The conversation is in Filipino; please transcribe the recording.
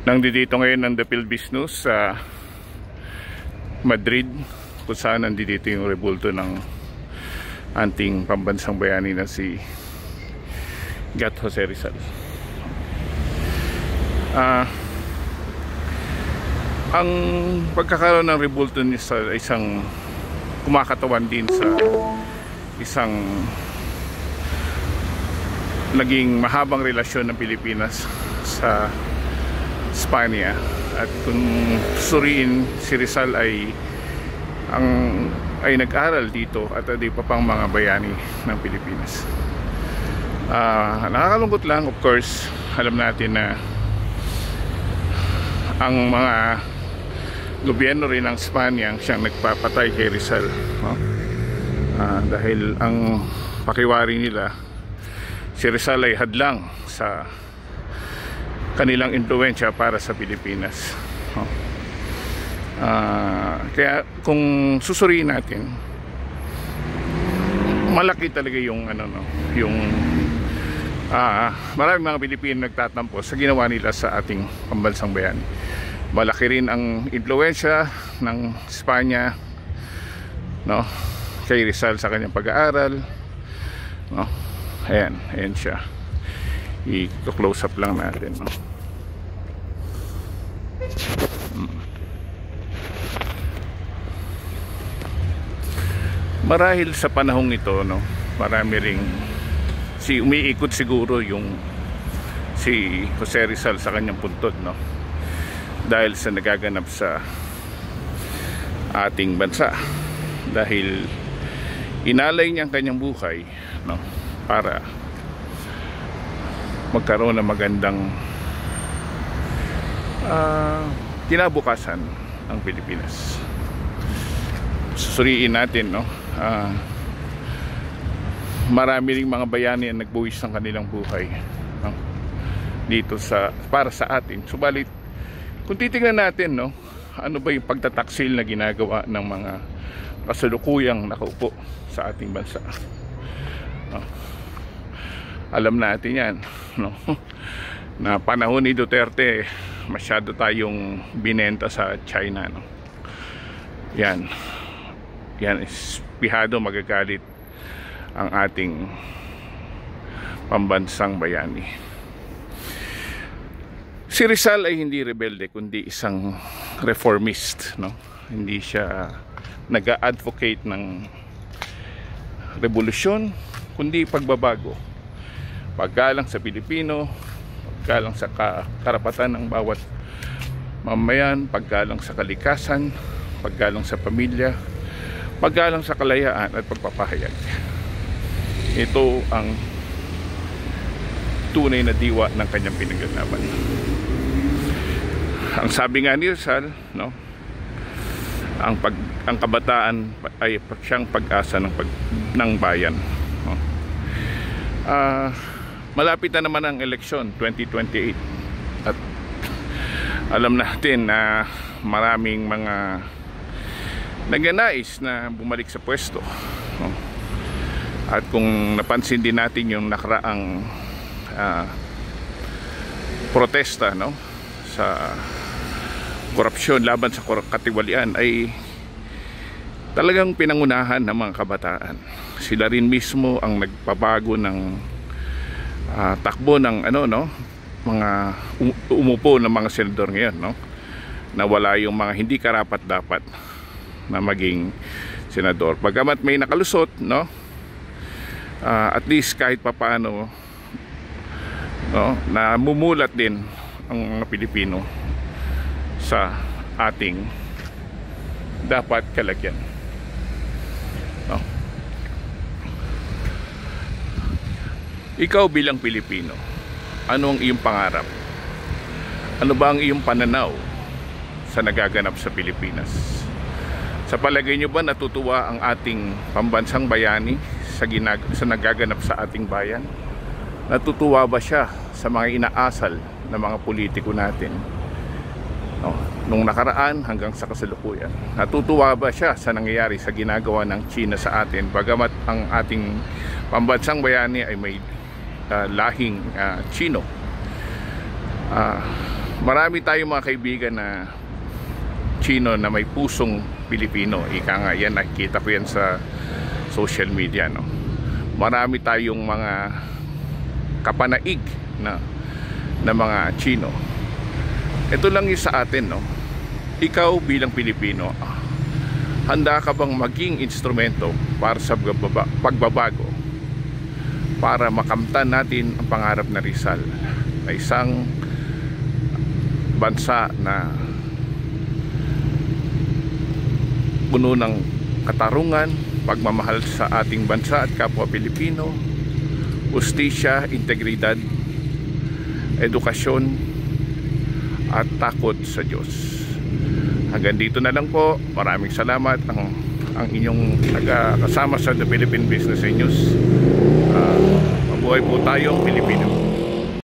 Nandito ngayon ang The Philippine News sa Madrid, kung saan nandito yung rebulto ng ating pambansang bayani na si Gat Jose Rizal. Ang pagkakaroon ng rebulto niya sa isang kumakatawan din sa isang naging mahabang relasyon ng Pilipinas sa Spanya. At kung suriin, si Rizal ay nag-aral dito at di pa pang mga bayani ng Pilipinas. Nakakalungkot lang, of course. Alam natin na ang mga gobyerno rin ng Spanya ang siyang nagpapatay kay Rizal, no? Dahil ang pakiwari nila, si Rizal ay hadlang sa kanilang impluwensya para sa Pilipinas, no? Kaya kung susuriin natin, malaki talaga yung maraming mga Pilipino nagtatampo sa ginawa nila sa ating pambansang bayani. Malaki rin ang impluwensya ng Spanya, no, kay Rizal sa kanyang pag-aaral, no? Ayan siya. I-close up lang natin, no? Marahil sa panahong ito, no, marami ring umiikot siguro yung si Jose Rizal sa kanyang puntod, no, dahil sa nagaganap sa ating bansa, dahil inalay niya ang kanyang buhay, no, para magkaroon ng magandang kinabukasan ang Pilipinas. Susuriin natin, no, marami ring mga bayani ang nagbuwis ng kanilang buhay, no, dito para sa atin. Subalit kung titingnan natin, no, ano ba yung pagtataksil na ginagawa ng mga kasalukuyang nakaupo sa ating bansa, no? Alam natin yan, no, na panahon ni Duterte masyado tayong binenta sa China, no? Yan espihado magagalit ang ating pambansang bayani. Si Rizal ay hindi rebelde kundi isang reformist, no? Hindi siya nag-advocate ng revolusyon kundi pagbabago, paggalang sa Pilipino, paggalang sa karapatan ng bawat mamayan, paggalang sa kalikasan, paggalang sa pamilya, paggalang sa kalayaan at pagpapahayag. Ito ang tunay na diwa ng kanyang pinaglalaban. Ang sabi nga ni Rizal, no, ang kabataan ay siyang pag-asa ng bayan, no? Malapit na naman ang eleksyon 2028 at alam natin na maraming mga nagnanais na bumalik sa pwesto, no? At kung napansin din natin yung nakaraang protesta, no, sa korupsyon, laban sa katiwalian, ay talagang pinangunahan ng mga kabataan. Sila rin mismo ang nagpabago ng takbo ng mga umupo ng mga senador ngayon, no? Nawala yung mga hindi karapat-dapat na maging senador. Bagamat may nakalusot, no, at least kahit papaano, no, na mumulat din ang mga Pilipino sa ating dapat kalagyan, no? Ikaw bilang Pilipino, ano ang iyong pangarap? Ano ba ang iyong pananaw sa nagaganap sa Pilipinas? Sa palagay nyo ba natutuwa ang ating pambansang bayani sa nagaganap sa ating bayan? Natutuwa ba siya sa mga inaasal ng mga politiko natin, no, nung nakaraan hanggang sa kasalukuyan? Natutuwa ba siya sa nangyayari sa ginagawa ng China sa atin, bagamat ang ating pambansang bayani ay may lahing Chino? marami tayong mga kaibigan na Chino na may pusong Pilipino. Ika nga yan, nakikita ko yan sa social media, no? Marami tayong mga kapanaig na mga Chino. Ito lang yung sa atin, no? Ikaw bilang Pilipino, handa ka bang maging instrumento para sa pagbabago, para makamtan natin ang pangarap na Rizal na isang bansa na puno ng katarungan, pagmamahal sa ating bansa at kapwa Pilipino, ustisya, integridad, edukasyon at takot sa Diyos. Hanggang dito na lang po. Maraming salamat ang inyong kasama sa The Philippine Business News. Mabuhay po tayong Pilipino.